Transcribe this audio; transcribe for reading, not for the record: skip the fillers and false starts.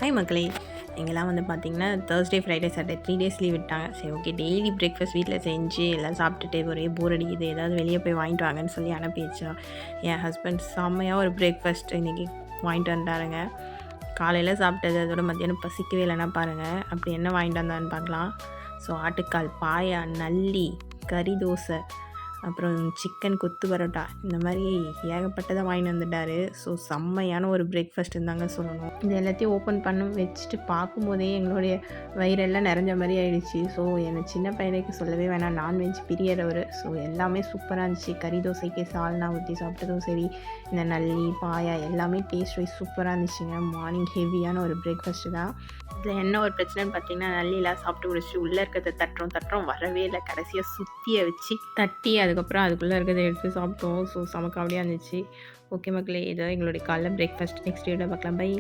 Hi மக்களே! இங்கலாம் வந்து பார்த்தீங்கன்னா, Thursday, Friday, Saturday 3 days leave விட்டாங்க. சரி ஓகே டெய்லி பிரேக்ஃபாஸ்ட் வீட்ல செஞ்சு எல்லாம் சாப்பிட்டுட்டு ஒரே போர் அடிக்குது. ஏதாவது வெளிய போய் வாங்கிட்டு வாங்கன்னு சொல்லி அனுப்பியாச்சா. என் ஹஸ்பண்ட் செம்மையா ஒரு பிரேக்ஃபாஸ்ட் இன்னைக்கு வாங்கிட்டு வந்துட்டாருங்க. காலையில சாப்பிட்டது அதோட மத்தியானம் பசிக்கவே இல்லைன்னா பாருங்கள். அப்படி என்ன வாங்கிட்டு வந்தான்னு பார்க்கலாம். ஸோ ஆட்டுக்கால் பாயா, நல்லி, கறி தோசை, அப்புறம் சிக்கன் கொத்து பரோட்டா இந்த மாதிரி ஏகப்பட்டதை வாங்கிட்டு வந்துட்டார். ஸோ செம்மையான ஒரு பிரேக்ஃபாஸ்ட்டுன்னு தாங்க சொல்லணும். இது எல்லாத்தையும் ஓப்பன் பண்ண வச்சுட்டு பார்க்கும்போதே எங்களுடைய வயிறெல்லாம் நிறைஞ்ச மாதிரி ஆயிடுச்சு. ஸோ என்னை சின்ன பையனுக்கு சொல்லவே வேணாம், நான்வெஜ் பிரியறவர். ஸோ எல்லாமே சூப்பராக இருந்துச்சு. கறி தோசைக்கு சால்னா ஊற்றி சாப்பிட்டதும் சரி, இந்த நல்லி பாயா எல்லாமே டேஸ்ட் வைஸ் சூப்பராக இருந்துச்சுங்க. மார்னிங் ஹெவியான ஒரு பிரேக்ஃபாஸ்ட்டு தான். இதில் என்ன ஒரு பிரச்சனைன்னு பார்த்தீங்கன்னா, நல்லிலாம் சாப்பிட்டு முடிச்சுட்டு உள்ளே இருக்கிறத தட்டுறோம் வரவே இல்லை. கடைசியாக சுற்றியை வச்சு தட்டி அதுக்கப்புறம் அதுக்குள்ளே இருக்கிறத எடுத்து சாப்பிட்டோம். ஸோ செம காமெடியாக இருந்துச்சு. ஓகே மக்களே, இதோ எங்களுடைய காலைல பிரேக்ஃபாஸ்ட். நெக்ஸ்ட் வீடியோவில் பார்க்கலாம். பை.